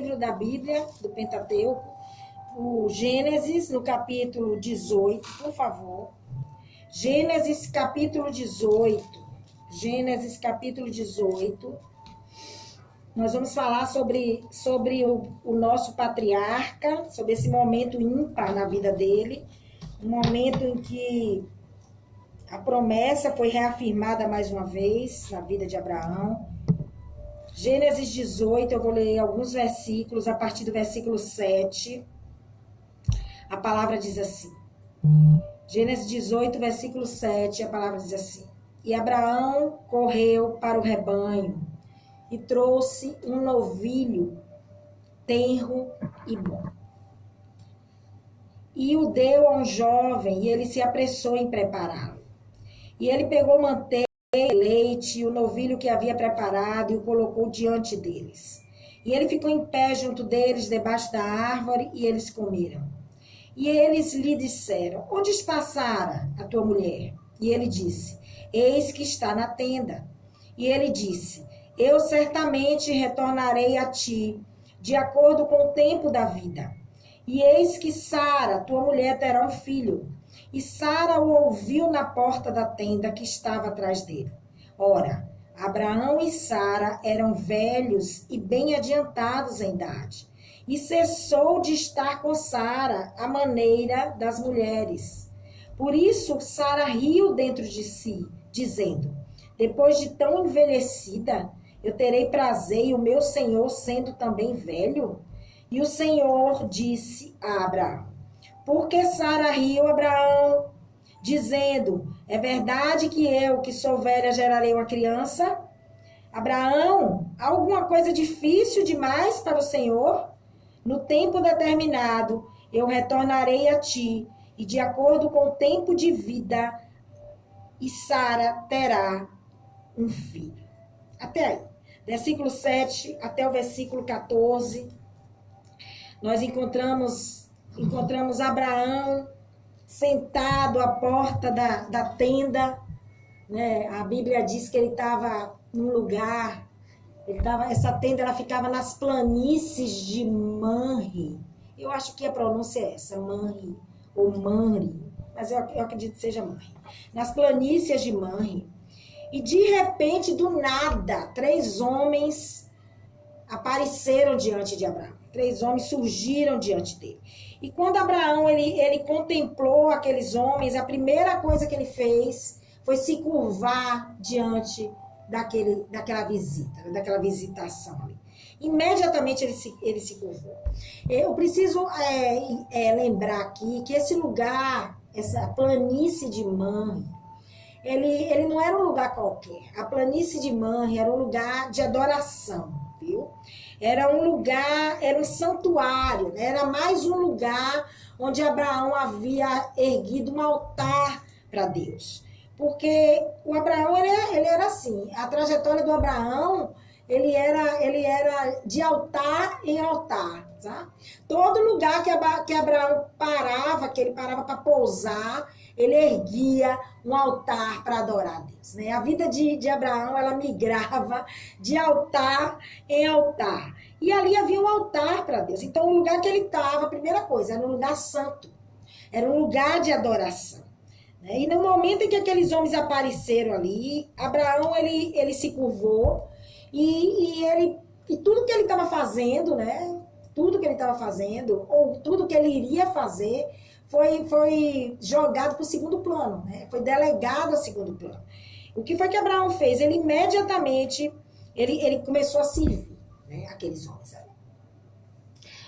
livro da Bíblia, do Pentateuco, o Gênesis, no capítulo 18, por favor. Gênesis, capítulo 18. Gênesis, capítulo 18. Nós vamos falar sobre o nosso patriarca, sobre esse momento ímpar na vida dele, um momento em que a promessa foi reafirmada mais uma vez na vida de Abraão. Gênesis 18, eu vou ler alguns versículos, a partir do versículo 7. A palavra diz assim. Gênesis 18, versículo 7, a palavra diz assim. E Abraão correu para o rebanho e trouxe um novilho tenro e bom. E o deu a um jovem, e ele se apressou em prepará-lo. E ele pegou manteiga, leite e o novilho que havia preparado e o colocou diante deles. E ele ficou em pé junto deles, debaixo da árvore, e eles comeram. E eles lhe disseram, onde está Sara, a tua mulher? E ele disse, eis que está na tenda. E ele disse, eu certamente retornarei a ti, de acordo com o tempo da vida. E eis que Sara, tua mulher, terá um filho. E Sara o ouviu na porta da tenda que estava atrás dele. Ora, Abraão e Sara eram velhos e bem adiantados em idade. E cessou de estar com Sara a maneira das mulheres. Por isso Sara riu dentro de si, dizendo, depois de tão envelhecida, eu terei prazer e o meu senhor sendo também velho? E o Senhor disse a Abraão, por que Sara riu, Abraão? Dizendo, é verdade que eu, que sou velha, gerarei uma criança? Abraão, há alguma coisa difícil demais para o Senhor? No tempo determinado, eu retornarei a ti, e de acordo com o tempo de vida, e Sara terá um filho. Até aí. Versículo 7 até o versículo 14. Nós encontramos Abraão sentado à porta da tenda, né? A Bíblia diz que ele estava num lugar, essa tenda ela ficava nas planícies de Manre. Eu acho que a pronúncia é essa, Manre ou Manre, mas eu acredito que seja Manre. Nas planícies de Manre. E de repente, do nada, 3 homens apareceram diante de Abraão. 3 homens surgiram diante dele. E quando Abraão ele contemplou aqueles homens, a primeira coisa que ele fez foi se curvar diante daquela visita, daquela visitação ali. Imediatamente ele se curvou. Eu preciso lembrar aqui que esse lugar, essa planície de Manre, ele não era um lugar qualquer. A planície de Manre era um lugar de adoração, viu? Era um lugar, era um santuário, né? Era mais um lugar onde Abraão havia erguido um altar para Deus. Porque o Abraão, ele era assim, a trajetória do Abraão, ele era de altar em altar, tá? Todo lugar que Abraão parava, que ele parava para pousar, ele erguia um altar para adorar a Deus, né? A vida de Abraão, ela migrava de altar em altar. E ali havia um altar para Deus. Então, o lugar que ele estava, a primeira coisa, era um lugar santo. Era um lugar de adoração. Né? E no momento em que aqueles homens apareceram ali, Abraão, ele se curvou e tudo que ele estava fazendo, né? Tudo que ele estava fazendo, ou tudo que ele iria fazer, foi jogado para o segundo plano, né? Foi delegado ao segundo plano. O que foi que Abraão fez? Ele imediatamente, ele começou a servir, né, aqueles homens.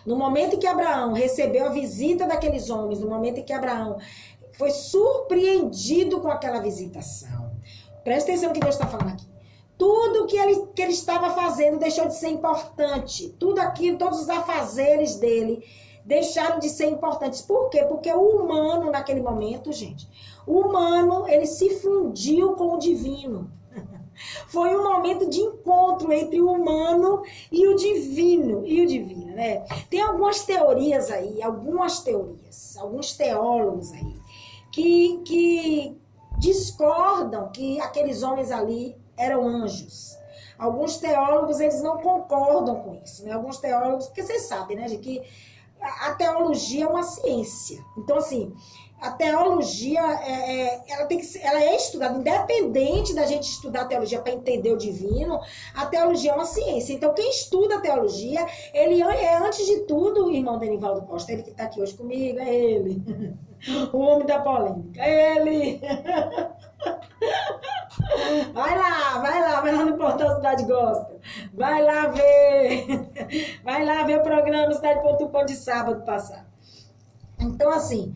No momento em que Abraão recebeu a visita daqueles homens, no momento em que Abraão foi surpreendido com aquela visitação, presta atenção no que Deus está falando aqui. Tudo que ele estava fazendo deixou de ser importante. Tudo aquilo, todos os afazeres dele deixaram de ser importantes. Por quê? Porque o humano, naquele momento, gente, o humano, ele se fundiu com o divino. Foi um momento de encontro entre o humano e o divino, né? Tem algumas teorias aí, alguns teólogos aí, que discordam que aqueles homens ali eram anjos. alguns teólogos, eles não concordam com isso, né? Alguns teólogos, porque vocês sabem, né, de que a teologia é uma ciência. Então, assim, a teologia, ela é estudada, independente da gente estudar a teologia para entender o divino, a teologia é uma ciência. Então, quem estuda a teologia, ele é, antes de tudo, o irmão Denivaldo Costa, ele que está aqui hoje comigo, é ele. O homem da polêmica, é ele. Vai lá no portal Cidade Gospel. Vai lá ver o programa Cidade.com de sábado passado. Então, assim,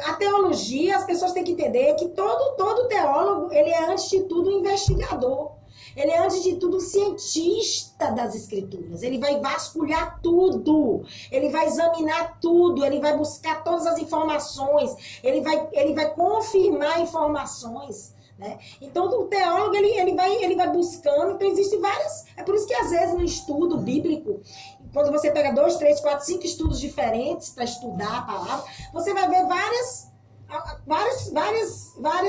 a teologia, as pessoas têm que entender que todo teólogo, ele é, antes de tudo, um investigador. Ele é, antes de tudo, um cientista das escrituras. Ele vai vasculhar tudo. Ele vai examinar tudo. Ele vai buscar todas as informações. Ele vai confirmar informações. Né? Então, o teólogo, ele vai buscando. Então, existem várias... É por isso que, às vezes, no estudo bíblico, quando você pega 2, 3, 4, 5 estudos diferentes para estudar a palavra, você vai ver várias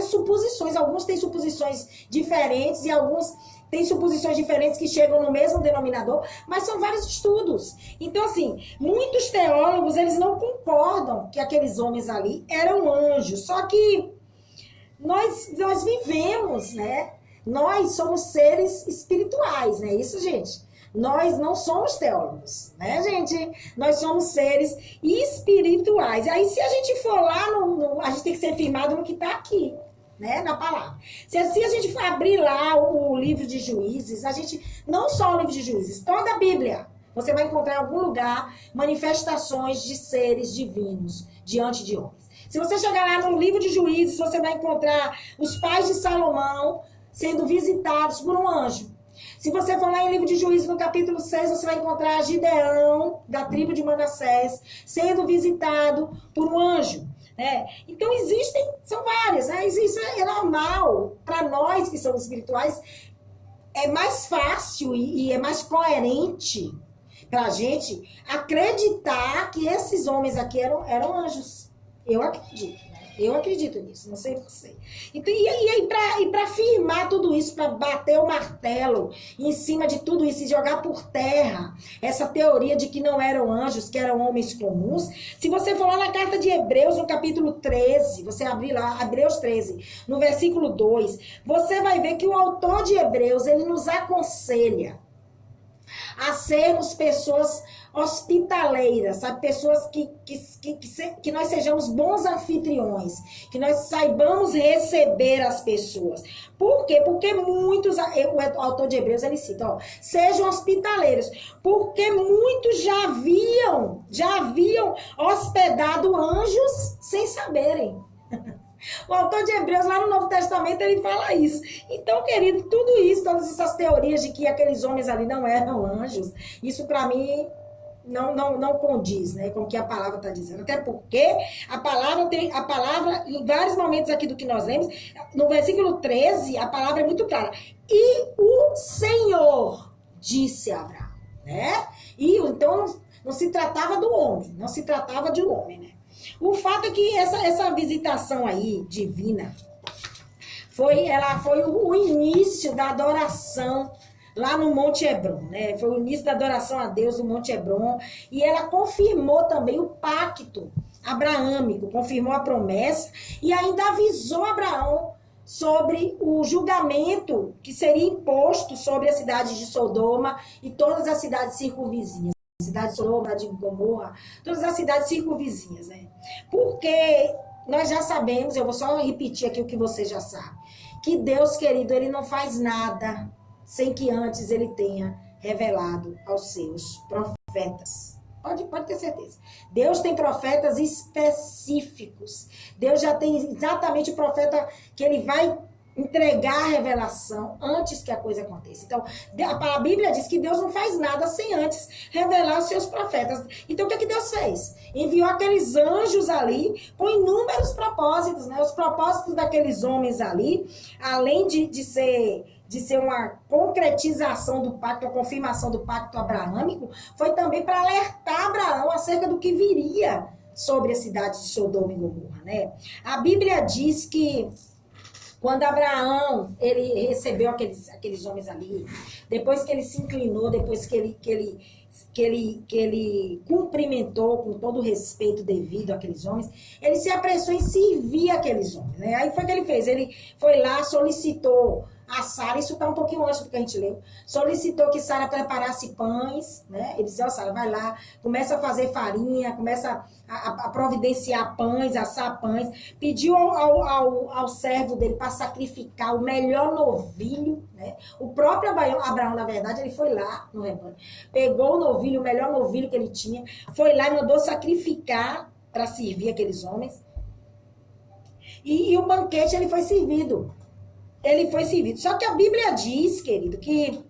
suposições. Alguns têm suposições diferentes e alguns têm suposições diferentes que chegam no mesmo denominador, mas são vários estudos. Então, assim, muitos teólogos, eles não concordam que aqueles homens ali eram anjos. Só que nós vivemos, né? Nós somos seres espirituais, né? Isso, gente. Nós não somos teólogos, né, gente? Nós somos seres espirituais. Aí, se a gente for lá, a gente tem que ser firmado no que está aqui, né, na palavra. Se a gente for abrir lá o livro de Juízes, não só o livro de Juízes, toda a Bíblia, você vai encontrar em algum lugar manifestações de seres divinos diante de homens. Se você chegar lá no livro de Juízes, você vai encontrar os pais de Salomão sendo visitados por um anjo. Se você for lá em livro de Juízes, no capítulo 6, você vai encontrar Gideão, da tribo de Manassés, sendo visitado por um anjo. Né? Então, são várias. Né? Isso é normal. Para nós que somos espirituais, é mais fácil e é mais coerente para a gente acreditar que esses homens aqui eram anjos. Eu acredito. Eu acredito nisso, não sei você. Então, e para afirmar tudo isso, para bater o martelo em cima de tudo isso e jogar por terra essa teoria de que não eram anjos, que eram homens comuns, se você for lá na carta de Hebreus, no capítulo 13, você abrir lá, Hebreus 13, no versículo 2, você vai ver que o autor de Hebreus, ele nos aconselha a sermos pessoas hospitaleiras, sabe? Pessoas que nós sejamos bons anfitriões, que nós saibamos receber as pessoas. Por quê? Porque muitos, o autor de Hebreus, ele cita, sejam hospitaleiros, porque muitos já haviam hospedado anjos sem saberem. O autor de Hebreus, lá no Novo Testamento, ele fala isso. Então, querido, tudo isso, todas essas teorias de que aqueles homens ali não eram anjos, isso para mim não condiz, né, com o que a palavra está dizendo. Até porque a palavra, em vários momentos aqui do que nós lemos, no versículo 13, a palavra é muito clara. E o Senhor disse a Abraão, né? E então não se tratava do homem, não se tratava de um homem, né? O fato é que essa visitação aí divina foi o início da adoração lá no Monte Hebron, né? Foi o início da adoração a Deus no Monte Hebron, e ela confirmou também o pacto abraâmico, confirmou a promessa e ainda avisou Abraão sobre o julgamento que seria imposto sobre a cidade de Sodoma e todas as cidades circunvizinhas. Cidade de Sodoma, de Gomorra, todas as cidades circunvizinhas, né? Porque nós já sabemos, eu vou só repetir aqui o que você já sabe, que Deus, querido, ele não faz nada sem que antes ele tenha revelado aos seus profetas. Pode ter certeza. Deus tem profetas específicos. Deus já tem exatamente o profeta que ele vai entregar a revelação antes que a coisa aconteça. Então, a Bíblia diz que Deus não faz nada sem antes revelar os seus profetas. Então, o que Deus fez? Enviou aqueles anjos ali com inúmeros propósitos, né? Os propósitos daqueles homens ali, além de ser uma concretização do pacto, a confirmação do pacto abraâmico, foi também para alertar Abraão acerca do que viria sobre a cidade de Sodoma e Gomorra, né? A Bíblia diz que Quando Abraão, ele recebeu aqueles homens ali, depois que ele se inclinou, depois que ele cumprimentou com todo o respeito devido àqueles homens, ele se apressou em servir aqueles homens, né? Aí foi o que ele fez, ele foi lá, solicitou a Sara, isso está um pouquinho antes do que a gente leu, solicitou que Sara preparasse pães, né? Ele disse, ó, Sara, vai lá, começa a fazer farinha, começa a providenciar pães, assar pães, pediu ao servo dele para sacrificar o melhor novilho, né? O próprio Abraão, na verdade, ele foi lá no rebanho, pegou o novilho, o melhor novilho que ele tinha, foi lá e mandou sacrificar para servir aqueles homens, e o banquete ele foi servido. Ele foi servido. Só que a Bíblia diz, querido, que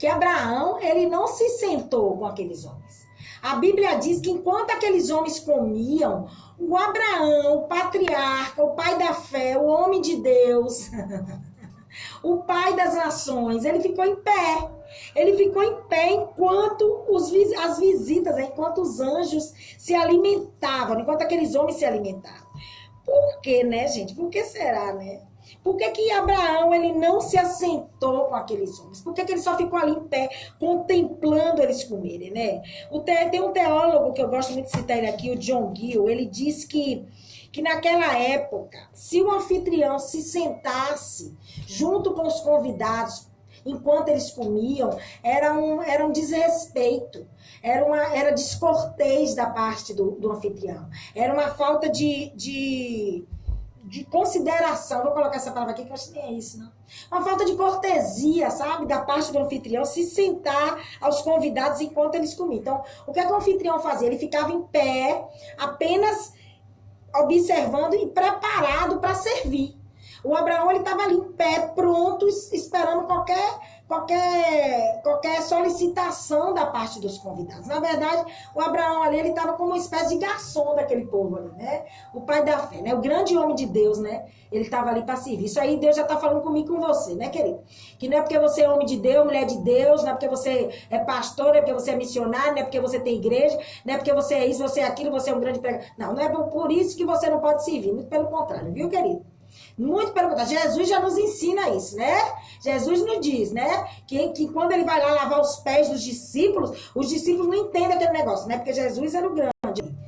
Abraão, ele não se sentou com aqueles homens. A Bíblia diz que enquanto aqueles homens comiam, o Abraão, o patriarca, o pai da fé, o homem de Deus, o pai das nações, ele ficou em pé. Ele ficou em pé enquanto as visitas, enquanto os anjos se alimentavam, enquanto aqueles homens se alimentavam. Por quê, né, gente? Por que será, né? Por que Abraão ele não se assentou com aqueles homens? Por que ele só ficou ali em pé, contemplando eles comerem, né? Tem um teólogo que eu gosto muito de citar ele aqui, o John Gill, ele diz que naquela época, se o anfitrião se sentasse junto com os convidados, enquanto eles comiam, era um desrespeito, era descortês da parte do anfitrião, era uma falta de consideração, vou colocar essa palavra aqui que eu acho que nem é isso, não. Uma falta de cortesia, sabe, da parte do anfitrião, se sentar aos convidados enquanto eles comiam. Então, o que é que o anfitrião fazia? Ele ficava em pé, apenas observando e preparado para servir. O Abraão, ele estava ali em pé, pronto, esperando qualquer solicitação da parte dos convidados. Na verdade, o Abraão ali, ele estava como uma espécie de garçom daquele povo ali, né? O pai da fé, né? O grande homem de Deus, né? Ele estava ali para servir. Isso aí Deus já está falando comigo e com você, né, querido? Que não é porque você é homem de Deus, mulher de Deus, não é porque você é pastor, não é porque você é missionário, não é porque você tem igreja, não é porque você é isso, você é aquilo, você é um grande pregador. Não é por isso que você não pode servir, muito pelo contrário, viu, querido? Muito pelo contrário, Jesus já nos ensina isso, né? Jesus nos diz, né? Que quando ele vai lá lavar os pés dos discípulos, os discípulos não entendem aquele negócio, né? Porque Jesus era o grande,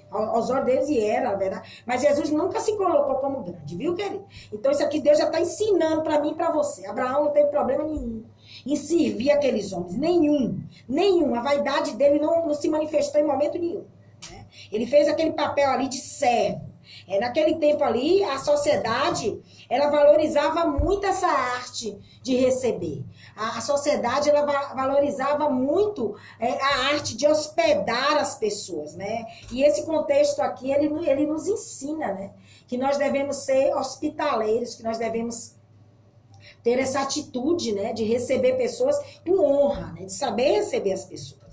aos olhos deles e era, na verdade. Mas Jesus nunca se colocou como grande, viu, querido? Então isso aqui Deus já está ensinando para mim e para você. Abraão não teve problema nenhum em servir aqueles homens, nenhum. A vaidade dele não se manifestou em momento nenhum, né? Ele fez aquele papel ali de servo. Naquele tempo ali, a sociedade, ela valorizava muito essa arte de receber. A sociedade, ela valorizava muito a arte de hospedar as pessoas, né? E esse contexto aqui, ele nos ensina, né? Que nós devemos ser hospitaleiros, que nós devemos ter essa atitude, né? De receber pessoas com honra, né? De saber receber as pessoas.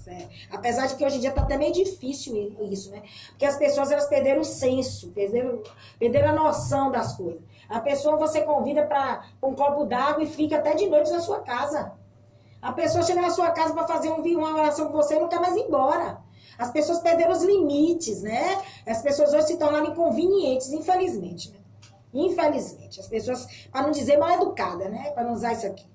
Apesar de que hoje em dia está até meio difícil isso, né? Porque as pessoas, elas perderam o senso, perderam a noção das coisas. A pessoa você convida para um copo d'água e fica até de noite na sua casa. A pessoa chega na sua casa para fazer uma oração com você e não quer mais ir embora. As pessoas perderam os limites, né? As pessoas hoje se tornaram inconvenientes, infelizmente, né? Infelizmente. As pessoas, para não dizer mal educadas, né? Para não usar isso aqui.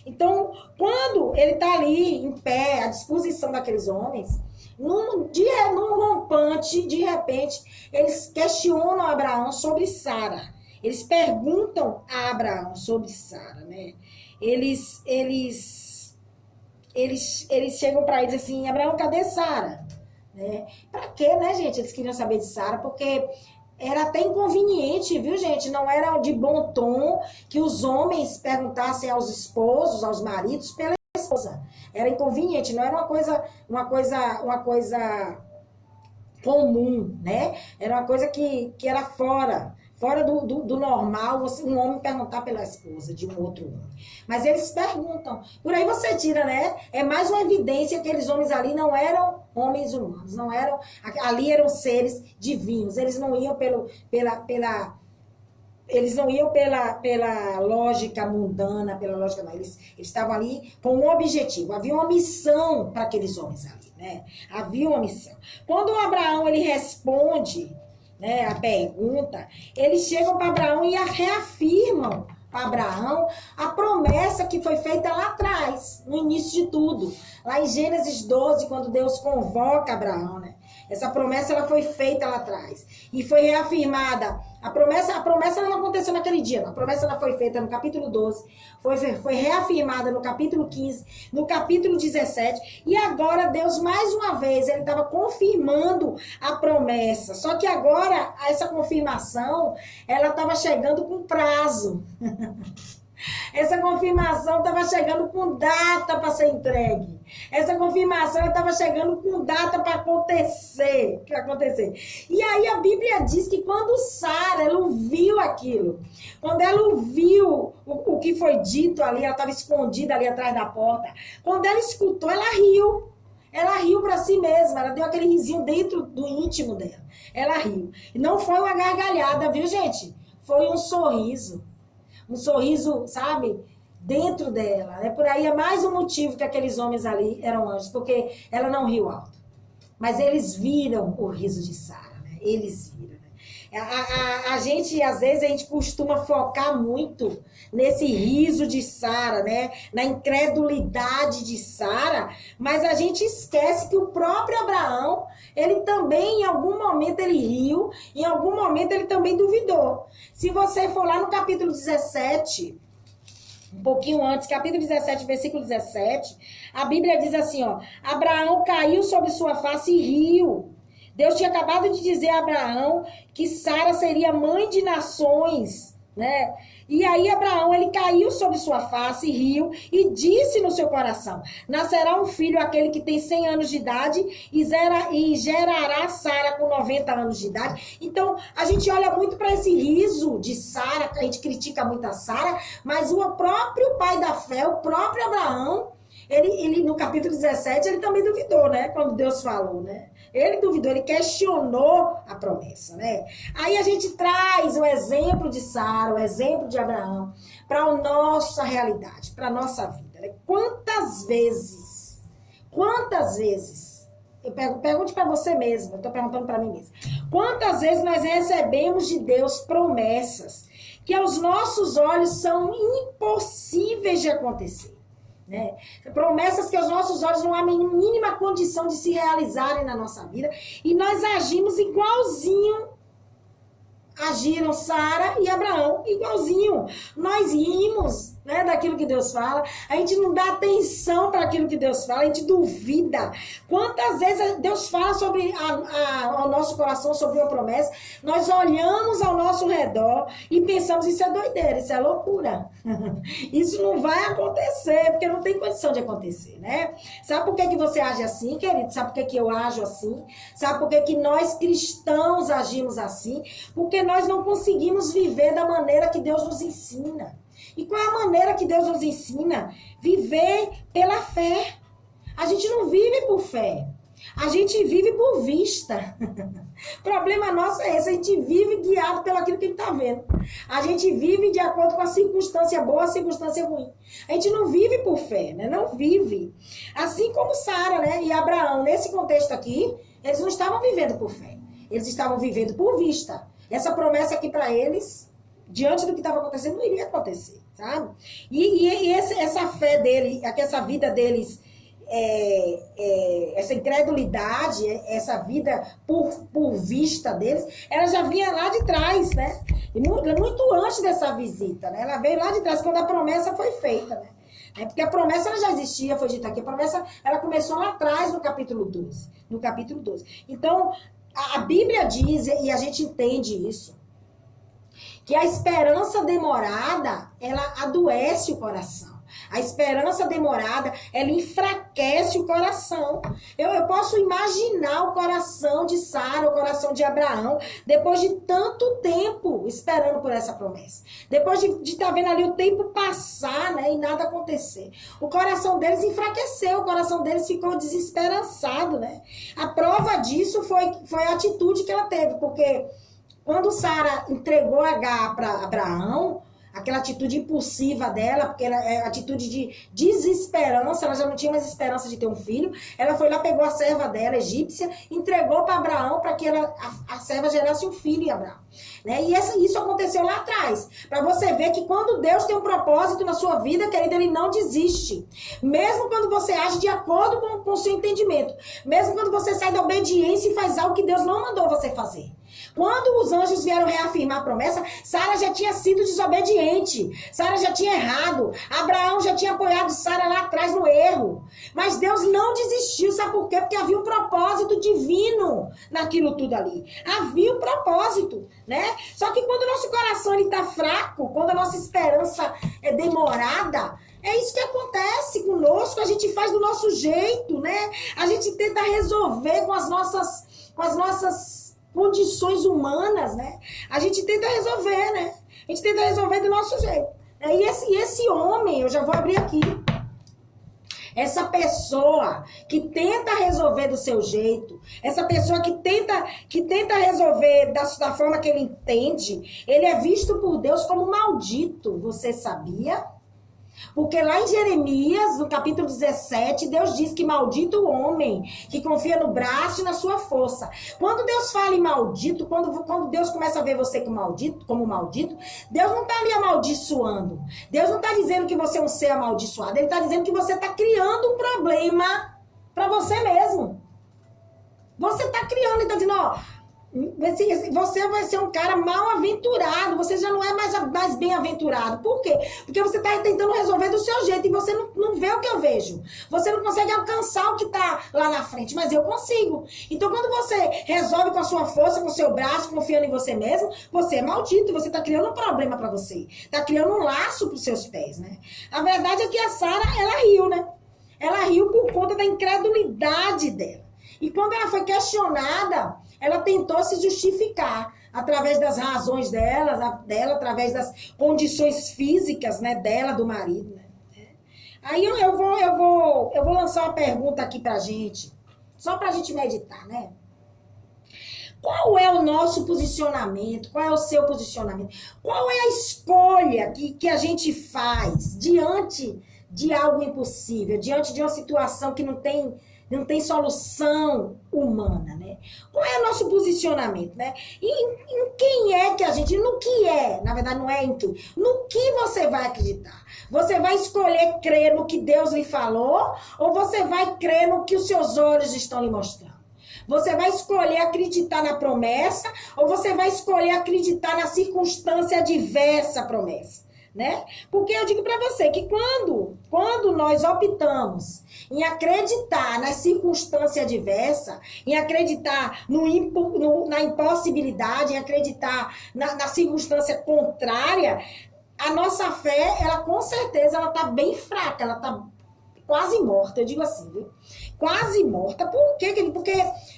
Então, quando ele está ali em pé, à disposição daqueles homens, num rompante, de repente, eles questionam Abraão sobre Sara. Eles perguntam a Abraão sobre Sara, né? Eles chegam para ele assim, Abraão, cadê Sara? Né? Para quê, né, gente? Eles queriam saber de Sara, porque era até inconveniente, viu, gente? Não era de bom tom que os homens perguntassem aos esposos, aos maridos, pela esposa. Era inconveniente, não era uma coisa comum, né? Era uma coisa que era fora do normal, um homem perguntar pela esposa de um outro homem. Mas eles perguntam. Por aí você tira, né? É mais uma evidência que aqueles homens ali não eram homens humanos, não eram, ali eram seres divinos. Eles não iam eles não iam pela lógica mundana, pela lógica não. Eles estavam ali com um objetivo. Havia uma missão para aqueles homens ali, né? Havia uma missão. Quando o Abraão ele responde né, a pergunta, eles chegam para Abraão e reafirmam para Abraão a promessa que foi feita lá atrás, no início de tudo. Lá em Gênesis 12, quando Deus convoca Abraão, né? Essa promessa ela foi feita lá atrás. E foi reafirmada. A promessa não aconteceu naquele dia. A promessa ela foi feita no capítulo 12. Foi reafirmada no capítulo 15. No capítulo 17. E agora Deus, mais uma vez, ele estava confirmando a promessa. Só que agora, essa confirmação, ela estava chegando com prazo. Essa confirmação estava chegando com data para ser entregue. Essa confirmação estava chegando com data para acontecer. E aí a Bíblia diz que quando Sara ela ouviu aquilo, quando ela ouviu o que foi dito ali, ela estava escondida ali atrás da porta. Quando ela escutou, ela riu. Ela riu para si mesma, ela deu aquele risinho dentro do íntimo dela. Ela riu. E não foi uma gargalhada, viu, gente? Foi um sorriso. Um sorriso, sabe, dentro dela. Né? Por aí é mais um motivo que aqueles homens ali eram anjos, porque ela não riu alto. Mas eles viram o riso de Sara, né? Eles viram. Né? A gente, às vezes, a gente costuma focar muito nesse riso de Sara, né? Na incredulidade de Sara, mas a gente esquece que o próprio Abraão, ele também, em algum momento, ele riu, em algum momento, ele também duvidou. Se você for lá no capítulo 17, um pouquinho antes, capítulo 17, versículo 17, a Bíblia diz assim, ó, Abraão caiu sobre sua face e riu. Deus tinha acabado de dizer a Abraão que Sara seria mãe de nações, né? E aí Abraão, ele caiu sobre sua face e riu e disse no seu coração, nascerá um filho aquele que tem 100 anos de idade e gerará Sara com 90 anos de idade. Então, a gente olha muito para esse riso de Sara, a gente critica muito a Sara, mas o próprio pai da fé, o próprio Abraão, ele no capítulo 17, ele também duvidou, né? Quando Deus falou, né? Ele duvidou, ele questionou a promessa, né? Aí a gente traz o exemplo de Sara, o exemplo de Abraão, para a nossa realidade, para a nossa vida. Né? Quantas vezes, eu pergunte para você mesmo, eu estou perguntando para mim mesmo, quantas vezes nós recebemos de Deus promessas que aos nossos olhos são impossíveis de acontecer? Né? Promessas que aos nossos olhos não há mínima condição de se realizarem na nossa vida. E nós agimos igualzinho. Agiram Sara e Abraão, igualzinho. Nós rimos, né, daquilo que Deus fala. A gente não dá atenção para aquilo que Deus fala. A gente duvida. Quantas vezes Deus fala sobre ao nosso coração, sobre uma promessa, nós olhamos ao nosso redor e pensamos, isso é doideira, isso é loucura. Isso não vai acontecer, porque não tem condição de acontecer, né? Sabe por que você age assim, querido? Sabe por que eu ajo assim? Sabe por que nós cristãos agimos assim? Porque nós não conseguimos viver da maneira que Deus nos ensina. E qual é a maneira que Deus nos ensina? Viver pela fé. A gente não vive por fé. A gente vive por vista. O problema nosso é esse. A gente vive guiado pelo aquilo que a gente está vendo. A gente vive de acordo com a circunstância boa, a circunstância ruim. A gente não vive por fé, né? Não vive. Assim como Sara, né? E Abraão, nesse contexto aqui, eles não estavam vivendo por fé. Eles estavam vivendo por vista. Essa promessa aqui para eles, diante do que estava acontecendo, não iria acontecer, sabe? E essa fé dele, essa vida deles, essa incredulidade, essa vida por vista deles, ela já vinha lá de trás, né? E muito antes dessa visita, né? Ela veio lá de trás, quando a promessa foi feita, né? Porque a promessa ela já existia, foi dita aqui. A promessa ela começou lá atrás, no capítulo 12. No capítulo 12. Então, a Bíblia diz, e a gente entende isso, que a esperança demorada, ela adoece o coração. A esperança demorada, ela enfraquece o coração. Eu posso imaginar o coração de Sara, o coração de Abraão, depois de tanto tempo esperando por essa promessa. Depois de estar vendo ali o tempo passar, né, e nada acontecer. O coração deles enfraqueceu, o coração deles ficou desesperançado, né? A prova disso foi a atitude que ela teve, porque quando Sara entregou Agar para Abraão, aquela atitude impulsiva dela, porque ela é atitude de desesperança, ela já não tinha mais esperança de ter um filho. Ela foi lá, pegou a serva dela, egípcia, entregou para Abraão para que a serva gerasse um filho em Abraão. Né? E isso aconteceu lá atrás. Para você ver que quando Deus tem um propósito na sua vida, querida, ele não desiste. Mesmo quando você age de acordo com o seu entendimento. Mesmo quando você sai da obediência e faz algo que Deus não mandou você fazer. Quando os anjos vieram reafirmar a promessa, Sara já tinha sido desobediente. Sara já tinha errado. Abraão já tinha apoiado Sara lá atrás no erro. Mas Deus não desistiu. Sabe por quê? Porque havia um propósito divino naquilo tudo ali. Havia um propósito, né? Só que quando o nosso coração está fraco, quando a nossa esperança é demorada, é isso que acontece conosco. A gente faz do nosso jeito, né? A gente tenta resolver com as nossas condições humanas, né? A gente tenta resolver, né? A gente tenta resolver do nosso jeito. E esse homem, eu já vou abrir aqui. Essa pessoa que tenta resolver do seu jeito, essa pessoa que tenta resolver da forma que ele entende, ele é visto por Deus como maldito. Você sabia? Porque lá em Jeremias, no capítulo 17, Deus diz que maldito o homem que confia no braço e na sua força. Quando Deus fala em maldito, quando Deus começa a ver você como maldito, Deus não está ali amaldiçoando. Deus não está dizendo que você é um ser amaldiçoado. Ele está dizendo que você está criando um problema para você mesmo. Você está criando, ele está dizendo, ó, você vai ser um cara mal-aventurado, você já não é mais bem-aventurado. Por quê? Porque você está tentando resolver do seu jeito e você não vê o que eu vejo. Você não consegue alcançar o que está lá na frente, mas eu consigo. Então, quando você resolve com a sua força, com o seu braço, confiando em você mesmo, você é maldito, você está criando um problema para você. Está criando um laço para os seus pés, né? A verdade é que a Sara, ela riu, né? Ela riu por conta da incredulidade dela. E quando ela foi questionada, ela tentou se justificar através das razões dela, através das condições físicas, né, dela, do marido. Né? Aí eu vou lançar uma pergunta aqui pra gente, só pra gente meditar, né? Qual é o nosso posicionamento? Qual é o seu posicionamento? Qual é a escolha que a gente faz diante de algo impossível, diante de uma situação que não tem solução humana, né? Qual é o nosso posicionamento, né? Em quem é que a gente, no que é, na verdade não é em quem, no que você vai acreditar? Você vai escolher crer no que Deus lhe falou ou você vai crer no que os seus olhos estão lhe mostrando? Você vai escolher acreditar na promessa ou você vai escolher acreditar na circunstância adversa à promessa? Né? Porque eu digo para você que quando nós optamos em acreditar na circunstância adversa, em acreditar na impossibilidade, em acreditar na circunstância contrária, a nossa fé, ela com certeza, ela tá bem fraca, ela tá quase morta, eu digo assim, viu? Quase morta. Por quê? Porque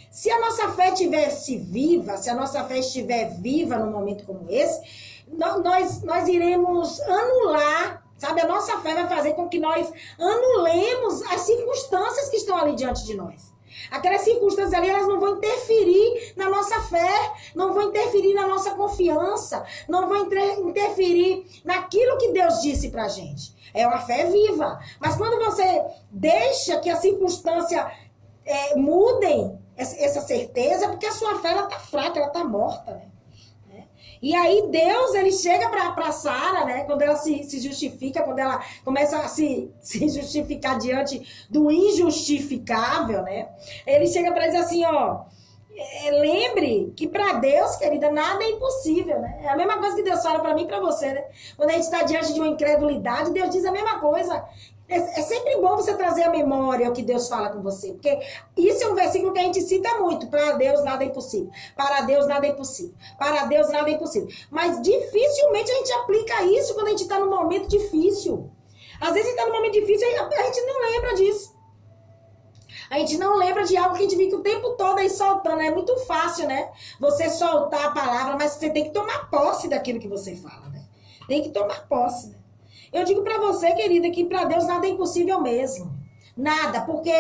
se a nossa fé estivesse viva, se a nossa fé estiver viva num momento como esse, nós iremos anular, sabe? A nossa fé vai fazer com que nós anulemos as circunstâncias que estão ali diante de nós. Aquelas circunstâncias ali, elas não vão interferir na nossa fé, não vão interferir na nossa confiança, não vão interferir naquilo que Deus disse pra gente. É uma fé viva. Mas quando você deixa que a circunstância mudem essa certeza, é porque a sua fé, ela tá fraca, ela tá morta, né? E aí Deus, ele chega para Sara, né? Quando ela se justifica, quando ela começa a se justificar diante do injustificável, né? Ele chega para dizer assim, ó, lembre que para Deus, querida, nada é impossível, né? É a mesma coisa que Deus fala para mim e para você, né? Quando a gente está diante de uma incredulidade, Deus diz a mesma coisa. É sempre bom você trazer à memória o que Deus fala com você, porque isso é um versículo que a gente cita muito. Para Deus nada é impossível. Para Deus nada é impossível. Para Deus nada é impossível. Mas dificilmente a gente aplica isso quando a gente está num momento difícil. Às vezes a gente está num momento difícil e a gente não lembra disso. A gente não lembra de algo que a gente fica o tempo todo aí soltando. É muito fácil, né? Você soltar a palavra, mas você tem que tomar posse daquilo que você fala, né? Tem que tomar posse, né? Eu digo para você, querida, que para Deus nada é impossível mesmo. Nada, porque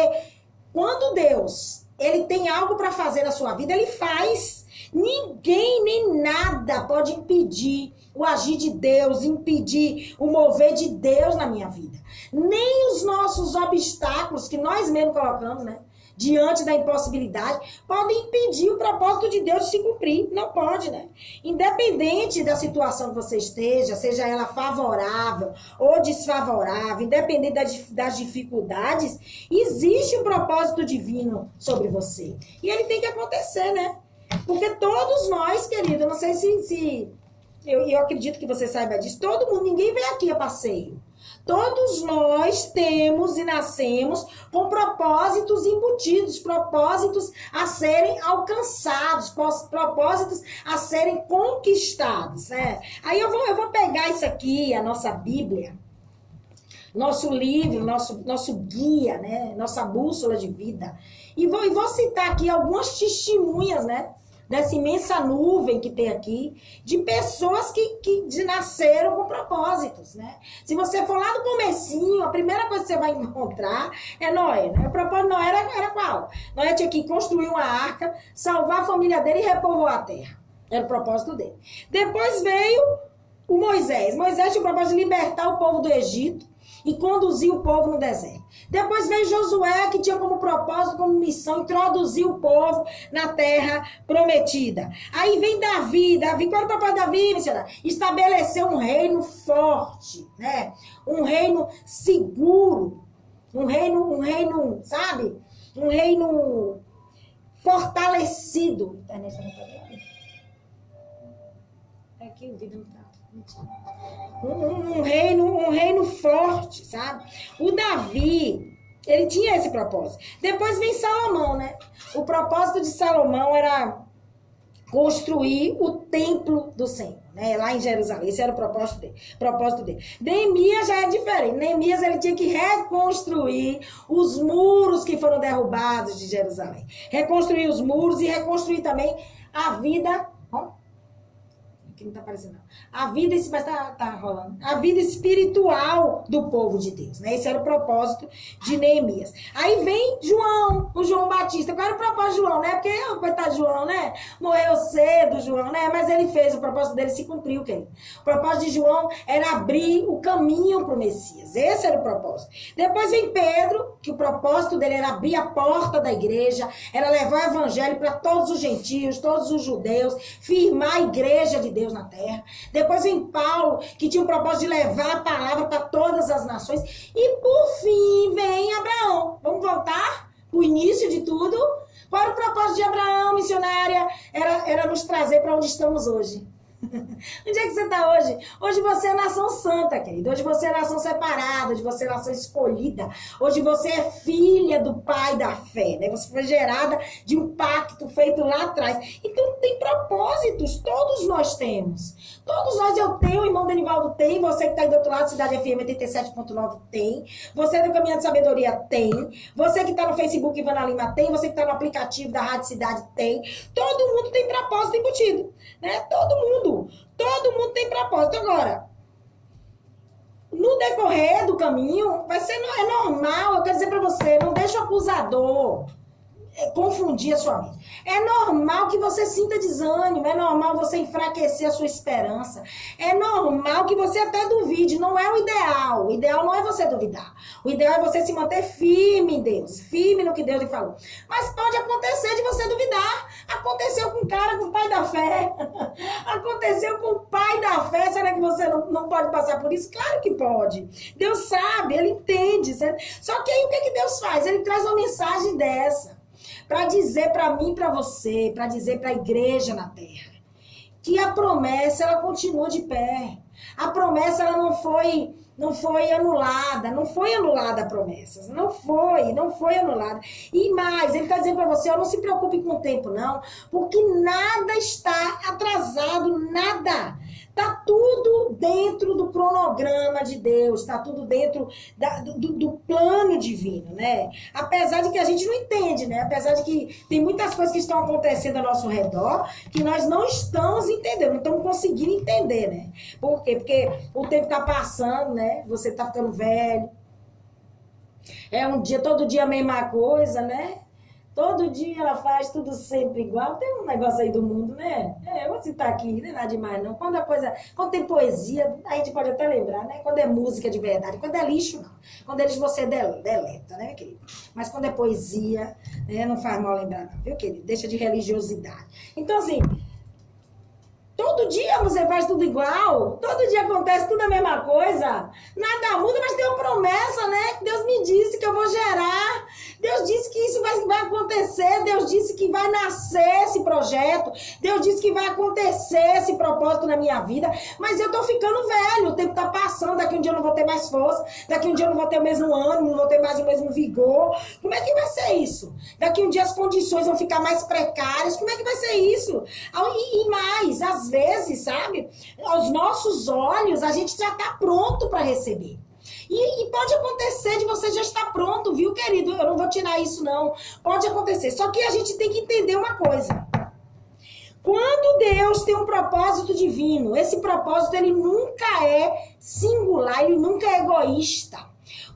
quando Deus, ele tem algo para fazer na sua vida, ele faz. Ninguém nem nada pode impedir o agir de Deus, impedir o mover de Deus na minha vida. Nem os nossos obstáculos que nós mesmos colocamos, né? Diante da impossibilidade, podem impedir o propósito de Deus de se cumprir. Não pode, né? Independente da situação que você esteja, seja ela favorável ou desfavorável, independente das dificuldades, existe um propósito divino sobre você. E ele tem que acontecer, né? Porque todos nós, querido, não sei se eu acredito que você saiba disso, todo mundo, ninguém vem aqui a passeio. Todos nós temos e nascemos com propósitos embutidos, propósitos a serem alcançados, propósitos a serem conquistados, né? Aí eu vou pegar isso aqui, a nossa Bíblia, nosso livro, nosso guia, né? Nossa bússola de vida. E vou citar aqui algumas testemunhas, né? Dessa imensa nuvem que tem aqui, de pessoas que nasceram com propósitos, né? Se você for lá no comecinho, a primeira coisa que você vai encontrar é Noé, né? O propósito de Noé era qual? Noé tinha que construir uma arca, salvar a família dele e repovoar a terra. Era o propósito dele. Depois veio o Moisés. Moisés tinha o propósito de libertar o povo do Egito e conduzir o povo no deserto. Depois veio Josué, que tinha como propósito, como missão, introduzir o povo na terra prometida. Aí vem Davi. Qual era o propósito de Davi, missionário? Estabelecer um reino forte, né? Um reino seguro. Um reino, sabe? Um reino fortalecido. A internet não tá vendo? É que o vídeo não tá. Um reino forte, sabe? O Davi, ele tinha esse propósito. Depois vem Salomão, né? O propósito de Salomão era construir o templo do Senhor, né? Lá em Jerusalém. Esse era o propósito dele. Neemias já é diferente. Neemias, ele tinha que reconstruir os muros que foram derrubados de Jerusalém. Reconstruir os muros e reconstruir também a vida... Aqui não tá aparecendo, não. A vida, mas tá rolando. A vida espiritual do povo de Deus, né? Esse era o propósito de Neemias. Aí vem João, o João Batista. Qual era o propósito de João, né? Porque, coitado de João, né? Morreu cedo, João, né? Mas ele fez, o propósito dele se cumpriu, querido. O propósito de João era abrir o caminho pro Messias. Esse era o propósito. Depois vem Pedro, que o propósito dele era abrir a porta da igreja, era levar o evangelho para todos os gentios, todos os judeus, firmar a igreja de Deus na terra. Depois vem Paulo, que tinha o propósito de levar a palavra para todas as nações. E por fim vem Abraão. Vamos voltar o início de tudo. Qual era o propósito de Abraão, missionária? Era nos trazer para onde estamos hoje. Onde é que você está hoje? Hoje você é nação santa, querido. Hoje você é nação separada. Hoje você é nação escolhida. Hoje você é filha do pai da fé, né? Você foi gerada de um pacto feito lá atrás. Então tem propósitos. Todos nós temos. Todos nós, eu tenho, o irmão Denivaldo tem. Você que está aí do outro lado, Cidade FM 87.9 tem. Você do Caminho de Sabedoria tem. Você que está no Facebook, Ivana Lima tem. Você que está no aplicativo da Rádio Cidade tem. Todo mundo tem propósito embutido, né? Todo mundo tem propósito. Agora, no decorrer do caminho, é normal, eu quero dizer para você, não deixa o acusador confundir a sua mente. É normal que você sinta desânimo, é normal você enfraquecer a sua esperança, é normal que você até duvide, não é o ideal. O ideal não é você duvidar. O ideal é você se manter firme em Deus, firme no que Deus lhe falou. Mas pode acontecer de você duvidar. Aconteceu com o cara, com o pai da fé. Aconteceu com o pai da fé. Será que você não pode passar por isso? Claro que pode. Deus sabe, Ele entende, certo? Só que aí o que Deus faz? Ele traz uma mensagem dessa para dizer para mim e para você, para dizer para a igreja na terra, que a promessa, ela continua de pé. A promessa, ela não foi anulada, não foi anulada a promessa, não foi anulada. E mais, ele está dizendo para você, não se preocupe com o tempo não, porque nada está atrasado, nada. Tá tudo dentro do cronograma de Deus, tá tudo dentro do plano divino, né? Apesar de que a gente não entende, né? Apesar de que tem muitas coisas que estão acontecendo ao nosso redor que nós não estamos entendendo, não estamos conseguindo entender, né? Por quê? Porque o tempo tá passando, né? Você tá ficando velho. É um dia, todo dia a mesma coisa, né? Todo dia ela faz tudo sempre igual. Tem um negócio aí do mundo, né? Eu vou citar aqui, não é nada demais, não. Quando tem poesia, a gente pode até lembrar, né? Quando é música de verdade, quando é lixo, não. Quando é lixo, você deleta, né, querido? Mas quando é poesia, né, não faz mal lembrar, não, viu, querido? Deixa de religiosidade. Então, assim, todo dia você faz tudo igual, todo dia acontece tudo a mesma coisa, nada muda, mas tem uma promessa, né? Deus me disse que eu vou gerar, Deus disse que isso vai acontecer, Deus disse que vai nascer esse projeto, Deus disse que vai acontecer esse propósito na minha vida, mas eu tô ficando velho, o tempo tá passando, daqui um dia eu não vou ter mais força, daqui um dia eu não vou ter o mesmo ânimo, não vou ter mais o mesmo vigor, como é que vai ser isso? Daqui um dia as condições vão ficar mais precárias, como é que vai ser isso? E mais, às vezes, sabe, aos nossos olhos, a gente já tá pronto para receber. E pode acontecer de você já estar pronto, viu, querido? Eu não vou tirar isso, não. Pode acontecer. Só que a gente tem que entender uma coisa. Quando Deus tem um propósito divino, esse propósito, ele nunca é singular, ele nunca é egoísta.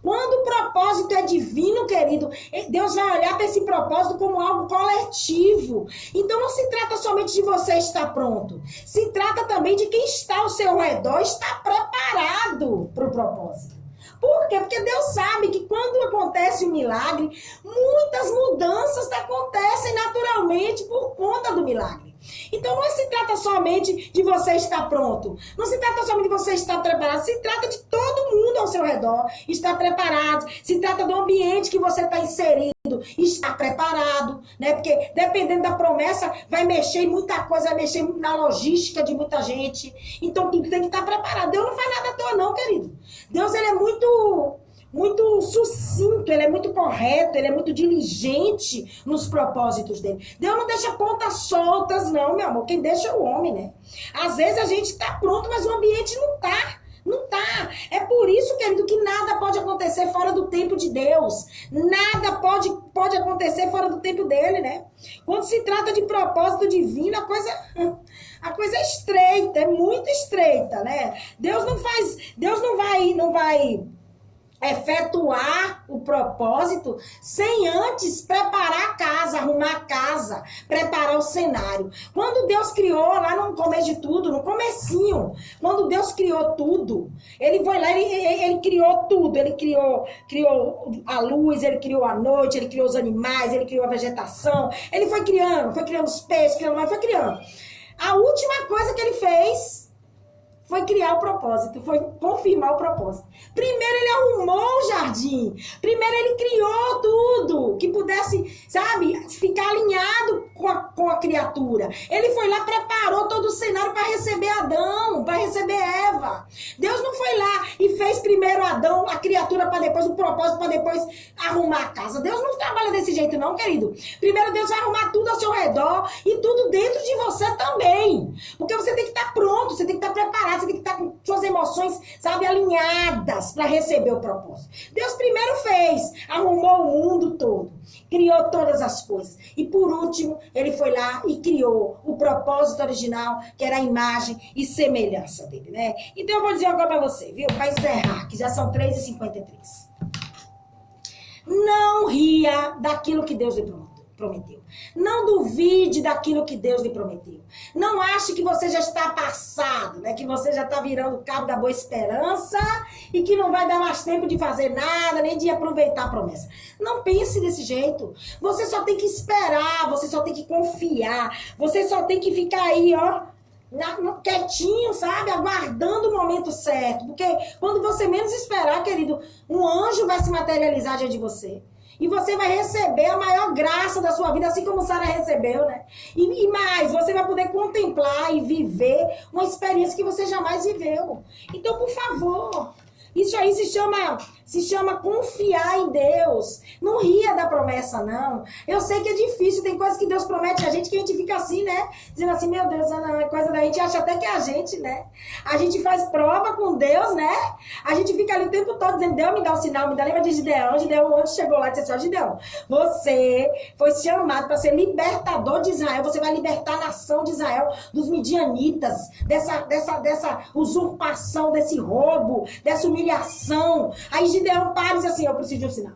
Quando o propósito é divino, querido, Deus vai olhar para esse propósito como algo coletivo. Então não se trata somente de você estar pronto. Se trata também de quem está ao seu redor estar preparado para o propósito. Por quê? Porque Deus sabe que quando acontece um milagre, muitas mudanças acontecem naturalmente por conta do milagre. Então não se trata somente de você estar pronto, não se trata somente de você estar preparado, se trata de todo mundo ao seu redor estar preparado, se trata do ambiente que você está inserido, estar preparado, né? Porque dependendo da promessa, vai mexer em muita coisa, vai mexer na logística de muita gente, então tudo tem que estar preparado. Deus não faz nada à toa não, querido. Deus, ele é muito sucinto, ele é muito correto, ele é muito diligente nos propósitos dele. Deus não deixa pontas soltas, não, meu amor. Quem deixa é o homem, né? Às vezes a gente tá pronto, mas o ambiente não tá. Não tá. É por isso, querido, que nada pode acontecer fora do tempo de Deus. Nada pode acontecer fora do tempo dele, né? Quando se trata de propósito divino, a coisa é estreita, é muito estreita, né? Deus não vai efetuar o propósito sem antes preparar a casa, arrumar a casa, preparar o cenário. Quando Deus criou, lá no começo de tudo, no comecinho, quando Deus criou tudo, ele foi lá, ele criou tudo, ele criou a luz, ele criou a noite, ele criou os animais, ele criou a vegetação, ele foi criando os peixes, foi criando. A última coisa que ele fez foi criar o propósito, foi confirmar o propósito. Primeiro ele arrumou o jardim. Primeiro ele criou tudo que pudesse, sabe, ficar alinhado com a criatura. Ele foi lá, preparou todo o cenário para receber Adão, para receber Eva. Deus não foi lá e fez primeiro Adão, a criatura, para depois o propósito, para depois arrumar a casa. Deus não trabalha desse jeito não, querido. Primeiro Deus vai arrumar tudo ao seu redor e tudo dentro de você também. Porque você tem que estar pronto, você tem que estar preparado, você tem que estar com suas emoções, sabe, alinhadas para receber o propósito. Deus primeiro fez, arrumou o mundo todo, criou todas as coisas. E por último, ele foi lá e criou o propósito original, que era a imagem e semelhança dele, né? Então eu vou dizer agora para você, viu? Para encerrar, que já são 3h53. Não ria daquilo que Deus lhe prometeu. Não duvide daquilo que Deus lhe prometeu. Não ache que você já está passado, né? Que você já está virando o cabo da boa esperança e que não vai dar mais tempo de fazer nada, nem de aproveitar a promessa. Não pense desse jeito. Você só tem que esperar, você só tem que confiar, você só tem que ficar aí, ó, quietinho, sabe? Aguardando o momento certo. Porque quando você menos esperar, querido, um anjo vai se materializar diante de você. E você vai receber a maior graça da sua vida, assim como Sara recebeu, né? E mais, você vai poder contemplar e viver uma experiência que você jamais viveu. Então, por favor, isso aí se chama confiar em Deus. Não ria da promessa, não. Eu sei que é difícil, tem coisas que Deus promete a gente que a gente fica assim, né? Dizendo assim, meu Deus, não, é coisa da gente, acha até que é a gente, né? A gente faz prova com Deus, né? A gente fica ali o tempo todo dizendo, Deus me dá um sinal, me dá, lembra de Gideão? Gideão ontem chegou lá e disse assim, ó, Gideão, você foi chamado para ser libertador de Israel, você vai libertar a nação de Israel dos midianitas, dessa usurpação, desse roubo, dessa humilhação. Aí Gideão para e diz assim, eu preciso de um sinal.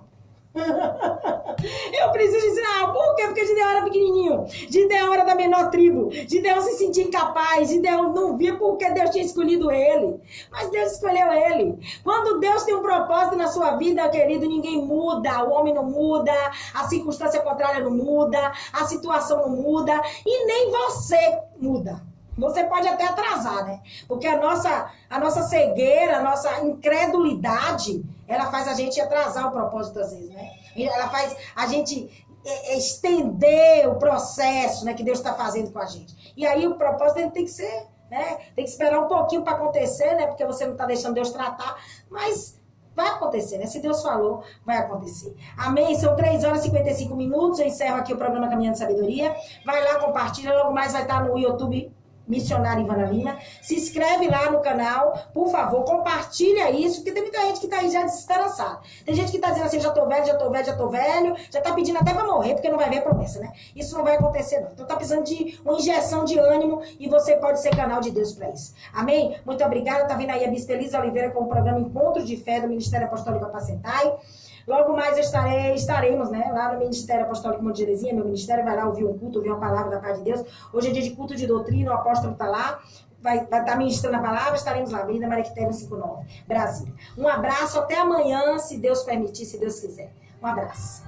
Eu preciso ensinar. Por quê? Porque Gideão era pequenininho. Gideão era da menor tribo. Gideão se sentia incapaz. Gideão não via porque Deus tinha escolhido ele. Mas Deus escolheu ele. Quando Deus tem um propósito na sua vida, querido, ninguém muda. O homem não muda. A circunstância contrária não muda. A situação não muda. E nem você muda. Você pode até atrasar, né? Porque a nossa cegueira, a nossa incredulidade, ela faz a gente atrasar o propósito às vezes, né? Ela faz a gente estender o processo, né, que Deus está fazendo com a gente. E aí o propósito ele tem que ser, né? Tem que esperar um pouquinho para acontecer, né? Porque você não está deixando Deus tratar, mas vai acontecer, né? Se Deus falou, vai acontecer. Amém? São 3 horas e 55 minutos. Eu encerro aqui o programa Caminhando de Sabedoria. Vai lá, compartilha. Logo mais vai estar no YouTube Missionária Ivana Lima. Se inscreve lá no canal, por favor, compartilha isso, porque tem muita gente que tá aí já desesperançada. Tem gente que tá dizendo assim, já tô velho, já tá pedindo até pra morrer, porque não vai ver a promessa, né? Isso não vai acontecer, não. Então tá precisando de uma injeção de ânimo e você pode ser canal de Deus pra isso. Amém? Muito obrigada. Tá vindo aí a Bispa Elisa Oliveira com o programa Encontro de Fé do Ministério Apostólico Apacentai. Logo mais estaremos, né, lá no Ministério Apostólico Monte de Jerezinha, meu ministério, vai lá ouvir um culto, ouvir uma palavra da parte de Deus. Hoje é dia de culto de doutrina, o apóstolo está lá, vai estar ministrando a palavra, estaremos lá, Avenida Mariquitério 59, Brasília. Um abraço, até amanhã, se Deus permitir, se Deus quiser. Um abraço.